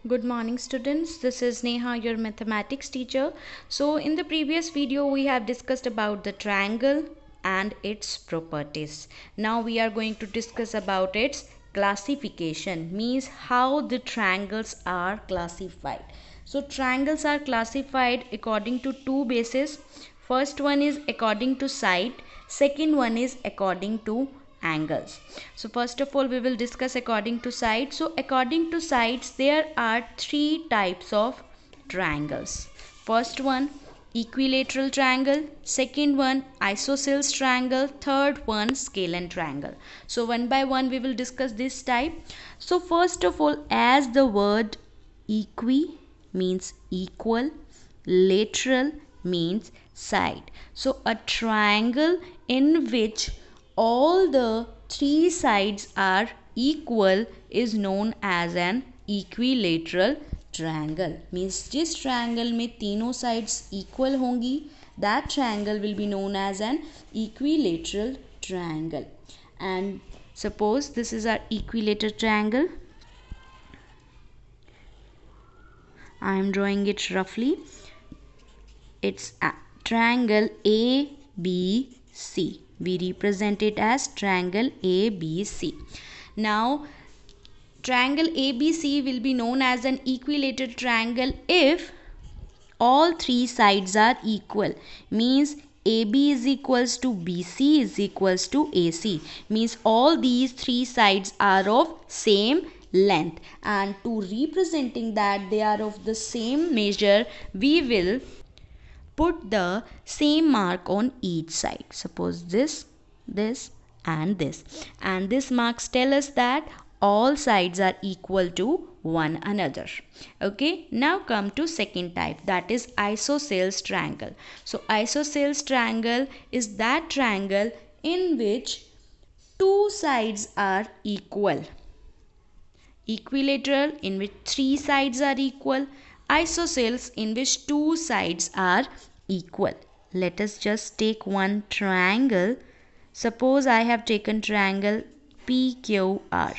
Good morning students, this is Neha, your mathematics teacher. So in the previous video we have discussed about the triangle and its properties. Now we are going to discuss about its classification, means how the triangles are classified. So triangles are classified according to two bases. First one is according to side, second one is according to angles. So first of all we will discuss according to sides. So according to sides there are three types of triangles. First one equilateral triangle, second one isosceles triangle, third one scalene triangle. So one by one we will discuss this type. So first of all, as the word equi means equal, lateral means side. So a triangle in which all the three sides are equal is known as an equilateral triangle. Means जिस triangle में तीनों sides equal होंगी, that triangle will be known as an equilateral triangle. And suppose this is our equilateral triangle. I am drawing it roughly. It's a triangle ABC. We represent it as triangle ABC. Now, triangle ABC will be known as an equilateral triangle if all three sides are equal. Means AB is equals to BC is equals to AC. Means all these three sides are of same length. And to representing that they are of the same measure, we will put the same mark on each side. Suppose this and this. And this marks tell us that all sides are equal to one another. Okay, now come to second type, that is isosceles triangle. So isosceles triangle is that triangle in which two sides are equal. Equilateral in which three sides are equal, isosceles in which two sides are equal. Let us just take one triangle. Suppose I have taken triangle PQR.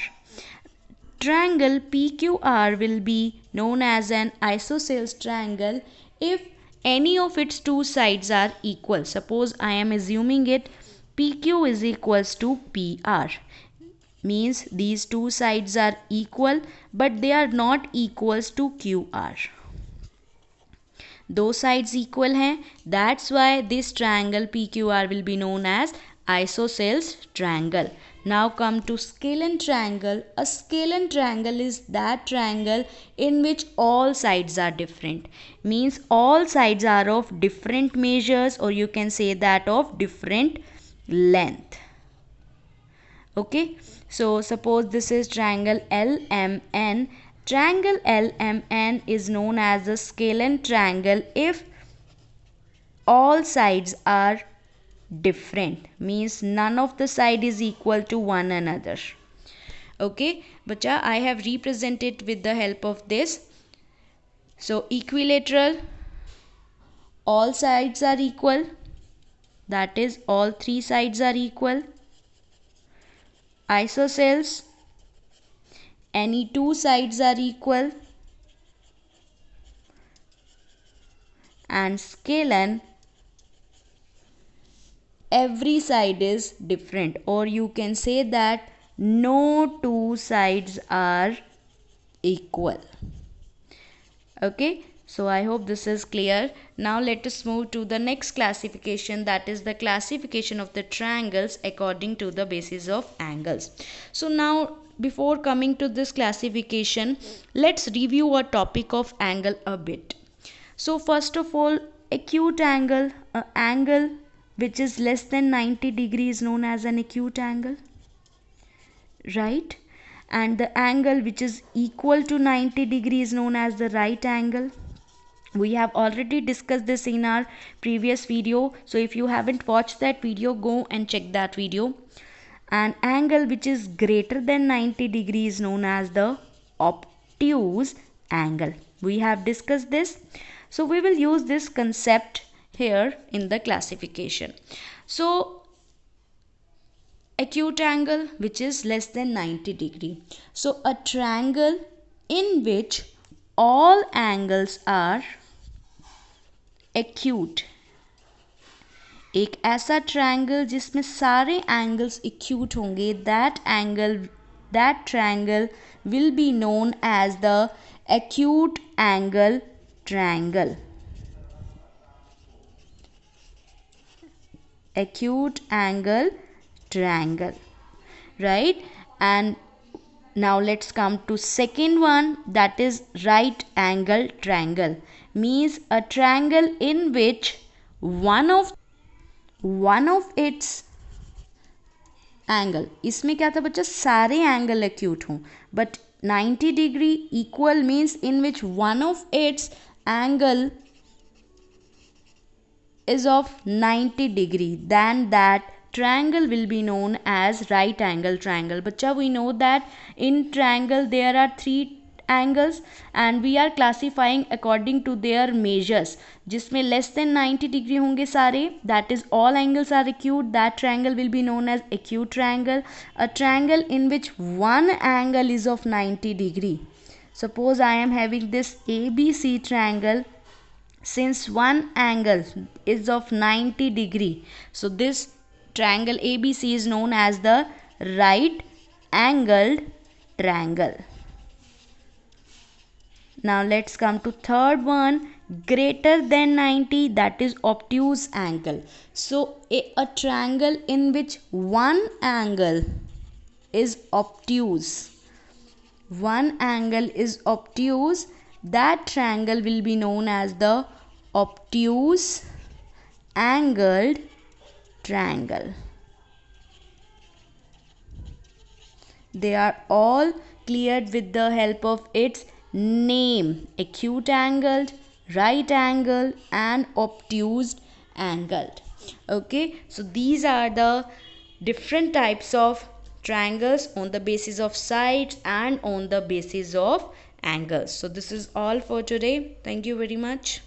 Triangle PQR will be known as an isosceles triangle if any of its two sides are equal. Suppose I am assuming it PQ is equals to PR. Means these two sides are equal but they are not equals to QR. दो sides equal हैं, that's why this triangle PQR will be known as isosceles triangle. Now come to scalene triangle. A scalene triangle is that triangle in which all sides are different. Means all sides are of different measures, or you can say that of different length. Okay, so suppose this is triangle LMN. Triangle LMN is known as a scalene triangle if all sides are different. Means none of the side is equal to one another. Okay, bacha, I have represented with the help of this. So equilateral, all sides are equal. That is, all three sides are equal. Isosceles, any two sides are equal. And scalene, every side is different, or you can say that no two sides are equal. Okay, so I hope this is clear. Now let us move to the next classification, that is the classification of the triangles according to the basis of angles. So now before coming to this classification, let's review our topic of angle a bit. So first of all, acute angle, an angle which is less than 90 degrees is known as an acute angle, right? And the angle which is equal to 90 degrees is known as the right angle. We have already discussed this in our previous video, so if you haven't watched that video, go and check that video. An angle which is greater than 90 degrees is known as the obtuse angle. We have discussed this, so we will use this concept here in the classification. So acute angle which is less than 90 degree. So a triangle in which all angles are acute. एक ऐसा triangle जिसमें सारे angles acute होंगे, that triangle will be known as the acute angle triangle. Acute angle triangle, right? And now let's come to second one, that is right angle triangle. Means a triangle in which one of its angle, इसमें क्या था बच्चा, सारे angle acute हों, but 90 degree equal means in which one of its angle is of 90 degree, then that triangle will be known as right angle triangle. Bacha, we know that in triangle there are three angles and we are classifying according to their measures. जिसमें less than 90 degree होंगे सारे, that is all angles are acute, that triangle will be known as acute triangle. A triangle in which one angle is of 90 degree. Suppose I am having this ABC triangle. Since one angle is of 90 degree, so this triangle ABC is known as the right angled triangle. Now let's come to third one, greater than 90, that is obtuse angle. So a triangle in which one angle is obtuse, that triangle will be known as the obtuse angled triangle. They are all cleared with the help of its name: acute angled, right angle and obtuse angled. Okay, so these are the different types of triangles on the basis of sides and on the basis of angles. So this is all for today. Thank you very much.